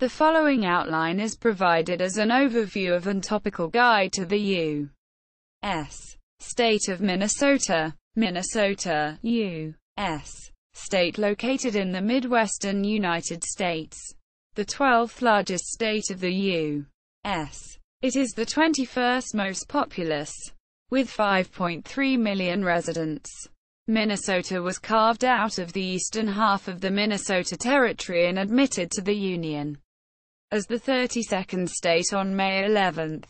The following outline is provided as an overview of and topical guide to the U.S. state of Minnesota. Minnesota, U.S. state located in the Midwestern United States. The 12th largest state of the U.S. It is the 21st most populous, with 5.3 million residents. Minnesota was carved out of the eastern half of the Minnesota Territory and admitted to the Union as the 32nd state on May 11,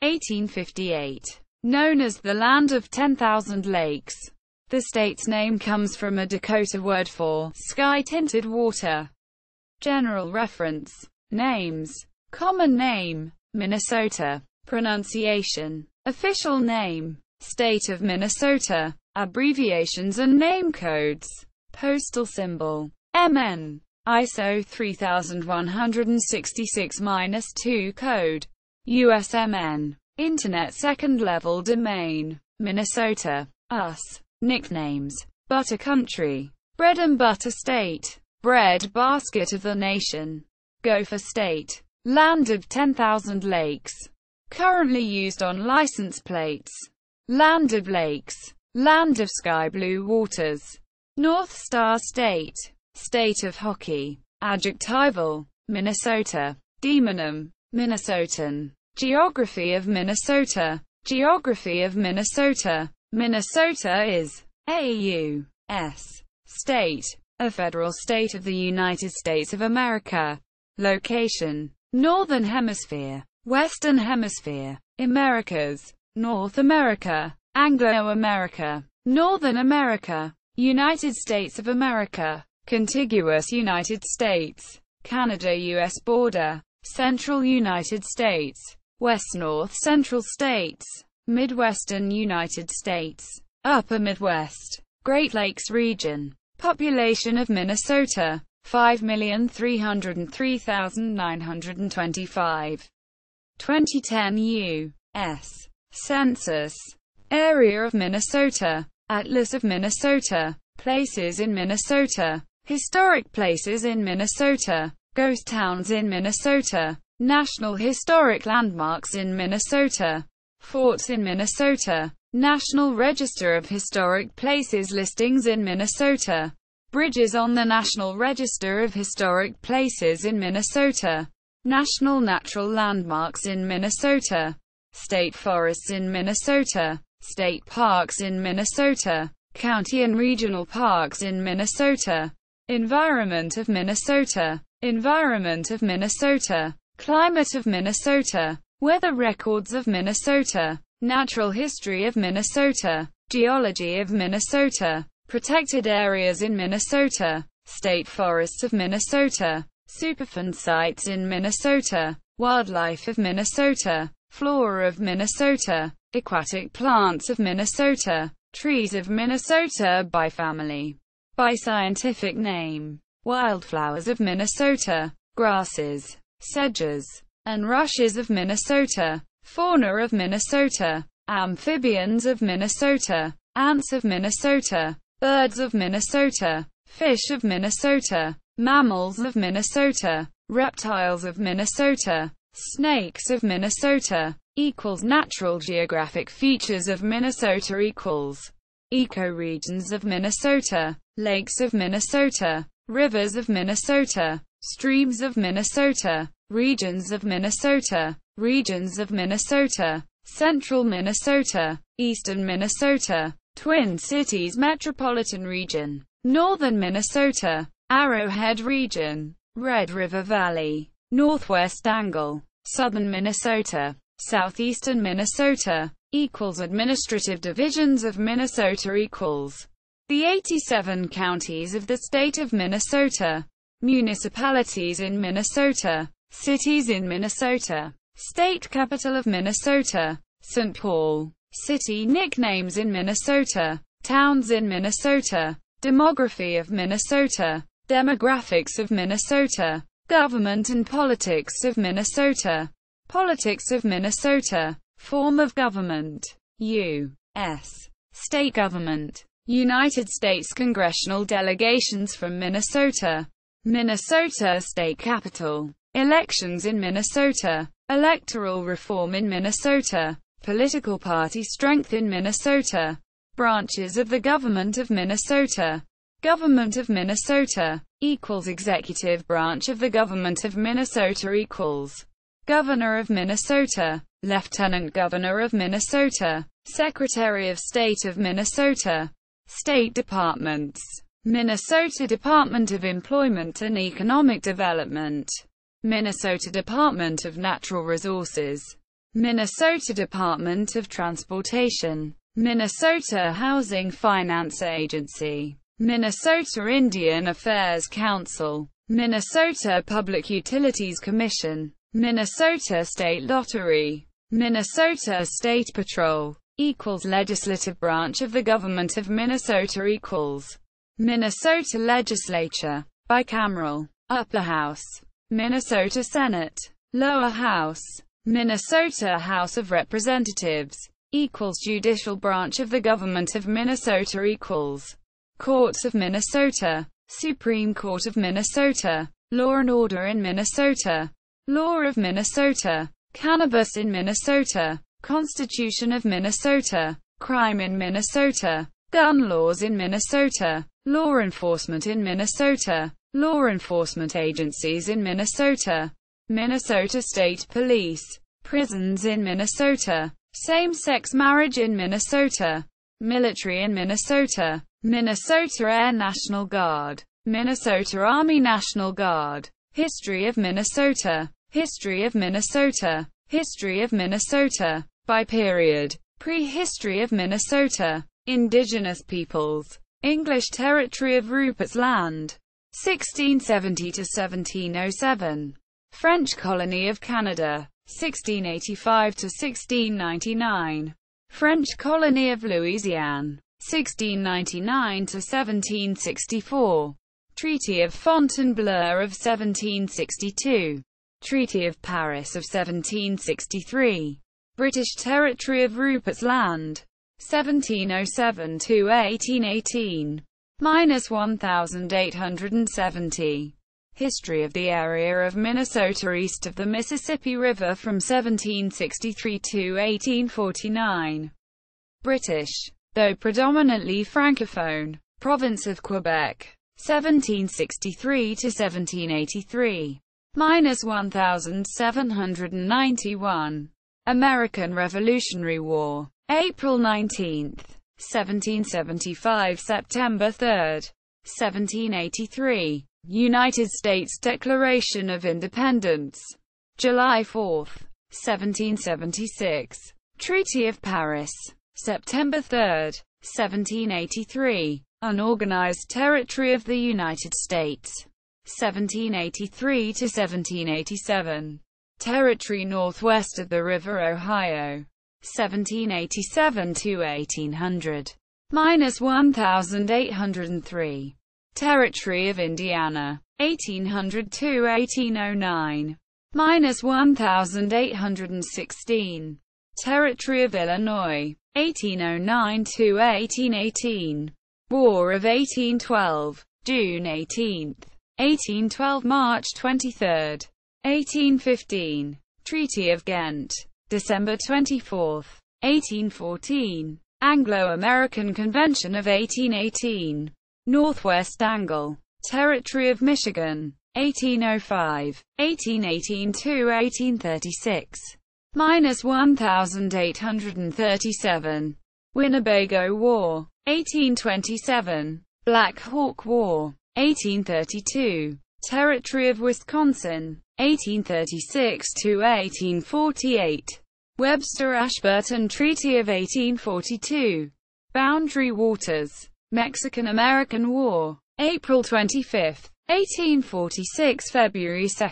1858. Known as the Land of 10,000 Lakes, the state's name comes from a Dakota word for sky-tinted water. General reference. Names. Common name, Minnesota. Pronunciation. Official name, State of Minnesota. Abbreviations and name codes. Postal symbol, MN. ISO 3166-2 code. USMN. Internet second-level domain. Minnesota. US. Nicknames. Butter Country. Bread and Butter State. Bread Basket of the Nation. Gopher State. Land of 10,000 Lakes. Currently used on license plates. Land of Lakes. Land of Sky Blue Waters. North Star State. State of Hockey. Adjectival. Minnesota. Demonym. Minnesotan. Geography of Minnesota. Geography of Minnesota. Minnesota is a U.S. state, a federal state of the United States of America. Location: Northern Hemisphere, Western Hemisphere, Americas, North America, Anglo-America, Northern America, United States of America, contiguous United States, Canada-US border, Central United States, West-North Central States, Midwestern United States, Upper Midwest, Great Lakes region. Population of Minnesota, 5,303,925. 2010 U.S. Census. Area of Minnesota. Atlas of Minnesota. Places in Minnesota. Historic places in Minnesota. Ghost towns in Minnesota. National Historic Landmarks in Minnesota. Forts in Minnesota. National Register of Historic Places listings in Minnesota. Bridges on the National Register of Historic Places in Minnesota. National Natural Landmarks in Minnesota. State forests in Minnesota. State parks in Minnesota. County and regional parks in Minnesota. Environment of Minnesota. Environment of Minnesota. Climate of Minnesota. Weather records of Minnesota. Natural history of Minnesota. Geology of Minnesota. Protected areas in Minnesota. State forests of Minnesota. Superfund sites in Minnesota. Wildlife of Minnesota. Flora of Minnesota. Aquatic plants of Minnesota. Trees of Minnesota by family. By scientific name. Wildflowers of Minnesota. Grasses, sedges, and rushes of Minnesota. Fauna of Minnesota. Amphibians of Minnesota. Ants of Minnesota. Birds of Minnesota. Fish of Minnesota. Mammals of Minnesota. Reptiles of Minnesota. Snakes of Minnesota. Natural geographic features of Minnesota ecoregions of Minnesota. Lakes of Minnesota. Rivers of Minnesota. Streams of Minnesota. Regions of Minnesota. Regions of Minnesota. Central Minnesota. Eastern Minnesota. Twin Cities Metropolitan Region. Northern Minnesota. Arrowhead Region. Red River Valley. Northwest Angle. Southern Minnesota. Southeastern Minnesota. Administrative divisions of Minnesota The 87 counties of the state of Minnesota. Municipalities in Minnesota. Cities in Minnesota. State capital of Minnesota. St. Paul. City nicknames in Minnesota. Towns in Minnesota. Demography of Minnesota. Demographics of Minnesota. Government and politics of Minnesota. Politics of Minnesota. Form of government. U.S. State government. United States congressional delegations from Minnesota. Minnesota state capital. Elections in Minnesota. Electoral reform in Minnesota. Political party strength in Minnesota. Branches of the Government of Minnesota. Government of Minnesota equals executive branch of the Government of Minnesota equals Governor of Minnesota, Lieutenant Governor of Minnesota, Secretary of State of Minnesota. State departments. Minnesota Department of Employment and Economic Development. Minnesota Department of Natural Resources. Minnesota Department of Transportation. Minnesota Housing Finance Agency. Minnesota Indian Affairs Council. Minnesota Public Utilities Commission. Minnesota State Lottery. Minnesota State Patrol equals legislative branch of the Government of Minnesota equals Minnesota Legislature. Bicameral. Upper House. Minnesota Senate. Lower House. Minnesota House of Representatives equals judicial branch of the Government of Minnesota equals Courts of Minnesota. Supreme Court of Minnesota. Law and Order in Minnesota. Law of Minnesota. Cannabis in Minnesota. Constitution of Minnesota. Crime in Minnesota. Gun laws in Minnesota. Law enforcement in Minnesota. Law enforcement agencies in Minnesota. Minnesota State Police. Prisons in Minnesota. Same-sex marriage in Minnesota. Military in Minnesota. Minnesota Air National Guard. Minnesota Army National Guard. History of Minnesota. History of Minnesota. History of Minnesota. By period. Prehistory of Minnesota. Indigenous peoples. English territory of Rupert's Land. 1670 to 1707. French colony of Canada. 1685 to 1699. French colony of Louisiana. 1699 to 1764. Treaty of Fontainebleau of 1762. Treaty of Paris of 1763. British territory of Rupert's Land. 1707 to 1818. -1870. History of the area of Minnesota east of the Mississippi River from 1763 to 1849. British, though predominantly francophone, province of Quebec. 1763 to 1783. -1791. American Revolutionary War. April 19, 1775 – September 3, 1783. United States Declaration of Independence. July 4, 1776. Treaty of Paris. September 3, 1783. Unorganized territory of the United States. 1783 to 1787. Territory northwest of the River Ohio. 1787 to 1800. -1803. Territory of Indiana. 1800 to 1809. -1816. Territory of Illinois. 1809 to 1818. War of 1812. June 18. 1812 March 23. 1815. Treaty of Ghent. December 24. 1814. Anglo-American Convention of 1818. Northwest Angle. Territory of Michigan. 1805. 1818 to 1836. -1837. Winnebago War. 1827. Black Hawk War. 1832. Territory of Wisconsin. 1836 to 1848. Webster-Ashburton Treaty of 1842. Boundary Waters. Mexican-American War. April 25, 1846 – February 2,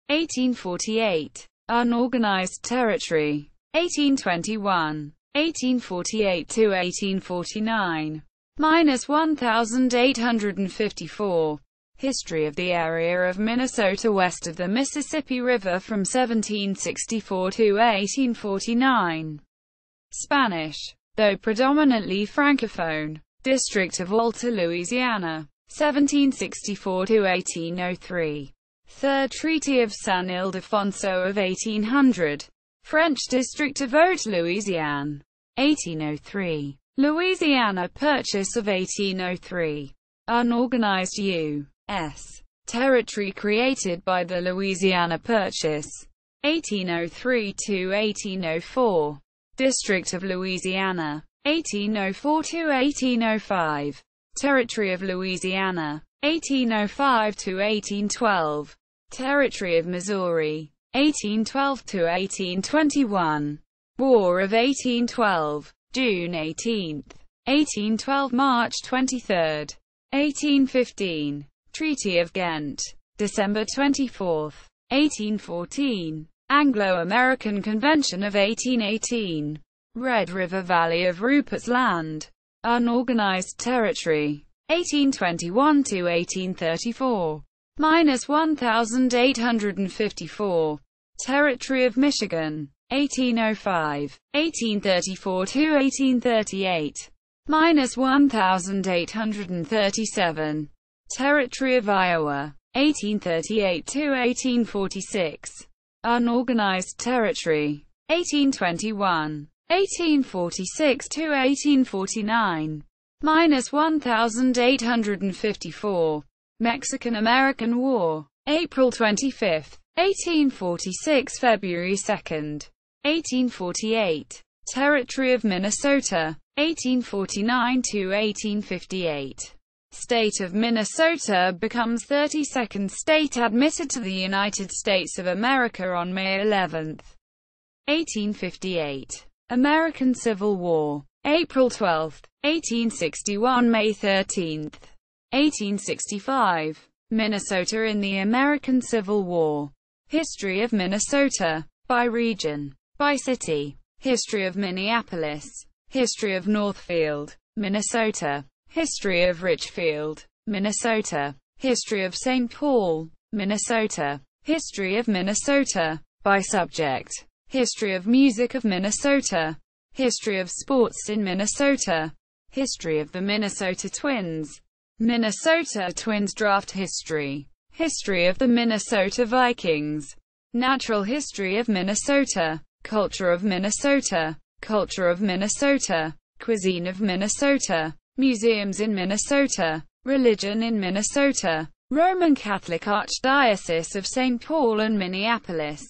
1848. Unorganized Territory. 1821. 1848 to 1849. -1854. History of the area of Minnesota west of the Mississippi River from 1764 to 1849. Spanish, though predominantly francophone. District of Alta Louisiana. 1764 to 1803. Third Treaty of San Ildefonso of 1800. French District of Haute Louisiane. 1803. Louisiana Purchase of 1803. Unorganized U.S. territory created by the Louisiana Purchase. 1803 to 1804. District of Louisiana. 1804 to 1805. Territory of Louisiana. 1805 to 1812. Territory of Missouri. 1812 to 1821. War of 1812. June 18. 1812 March 23. 1815. Treaty of Ghent. December 24. 1814. Anglo-American Convention of 1818. Red River Valley of Rupert's Land. Unorganized territory. 1821 to 1834. Minus 1854. Territory of Michigan. 1805. 1834 to 1838. Minus 1837. Territory of Iowa. 1838 to 1846. Unorganized territory. 1821. 1846 to 1849. Minus 1854. Mexican-American War. April 25. 1846 February 2. 1848. Territory of Minnesota. 1849 to 1858. State of Minnesota becomes 32nd state admitted to the United States of America on May 11. 1858. American Civil War. April 12. 1861 May 13. 1865. Minnesota in the American Civil War. History of Minnesota. By region. By city. History of Minneapolis. History of Northfield, Minnesota. History of Richfield, Minnesota. History of St. Paul, Minnesota. History of Minnesota. By subject. History of Music of Minnesota. History of Sports in Minnesota. History of the Minnesota Twins. Minnesota Twins draft history. History of the Minnesota Vikings. Natural history of Minnesota. Culture of Minnesota. Culture of Minnesota. Cuisine of Minnesota. Museums in Minnesota. Religion in Minnesota. Roman Catholic Archdiocese of St. Paul and Minneapolis.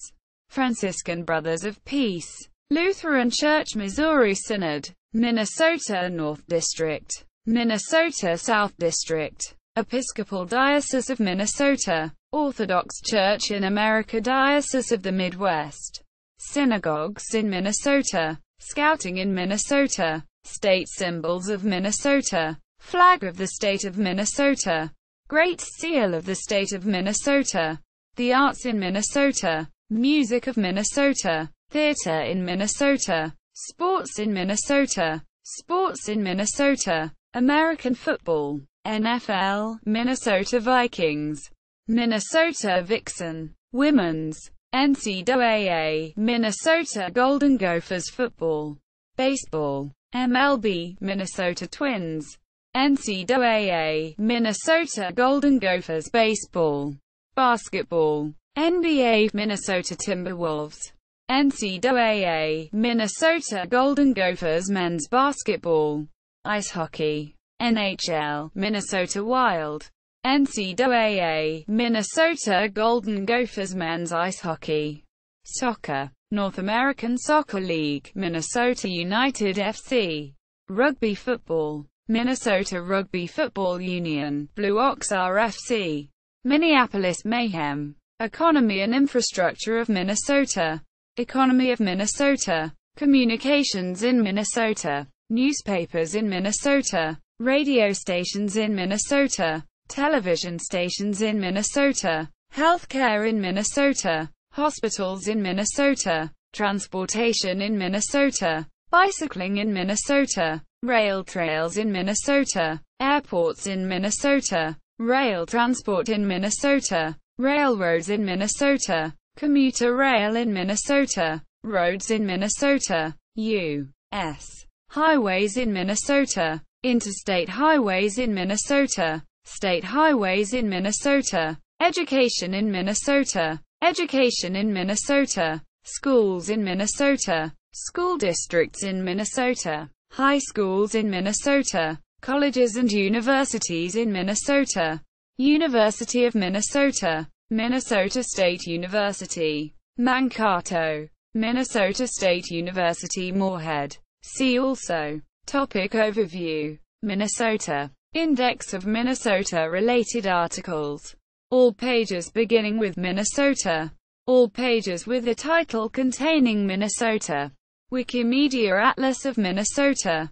Franciscan Brothers of Peace. Lutheran Church Missouri Synod. Minnesota North District. Minnesota South District. Episcopal Diocese of Minnesota. Orthodox Church in America Diocese of the Midwest. Synagogues in Minnesota. Scouting in Minnesota. State symbols of Minnesota. Flag of the State of Minnesota. Great Seal of the State of Minnesota. The Arts in Minnesota. Music of Minnesota. Theater in Minnesota. Sports in Minnesota. Sports in Minnesota. American football. NFL. Minnesota Vikings. Minnesota Vixen. Women's. NCAA. Minnesota Golden Gophers football. Baseball. MLB. Minnesota Twins. NCAA. Minnesota Golden Gophers baseball. Basketball. NBA. Minnesota Timberwolves. NCAA. Minnesota Golden Gophers men's basketball. Ice hockey. NHL. Minnesota Wild. NCAA. Minnesota Golden Gophers men's ice hockey. Soccer. North American Soccer League. Minnesota United FC. Rugby football. Minnesota Rugby Football Union. Blue Ox RFC. Minneapolis Mayhem. Economy and infrastructure of Minnesota. Economy of Minnesota. Communications in Minnesota. Newspapers in Minnesota. Radio stations in Minnesota. Television stations in Minnesota. Healthcare in Minnesota. Hospitals in Minnesota. Transportation in Minnesota. Bicycling in Minnesota. Rail trails in Minnesota. Airports in Minnesota. Rail transport in Minnesota. Railroads in Minnesota. Commuter rail in Minnesota. Roads in Minnesota. U.S. highways in Minnesota. Interstate highways in Minnesota. State highways in Minnesota. Education in Minnesota. Education in Minnesota. Schools in Minnesota. School districts in Minnesota. High schools in Minnesota. Colleges and universities in Minnesota. University of Minnesota. Minnesota State University. Mankato. Minnesota State University Moorhead. See also. Topic overview. Minnesota. Index of Minnesota-related articles. All pages beginning with Minnesota. All pages with a title containing Minnesota. Wikimedia Atlas of Minnesota.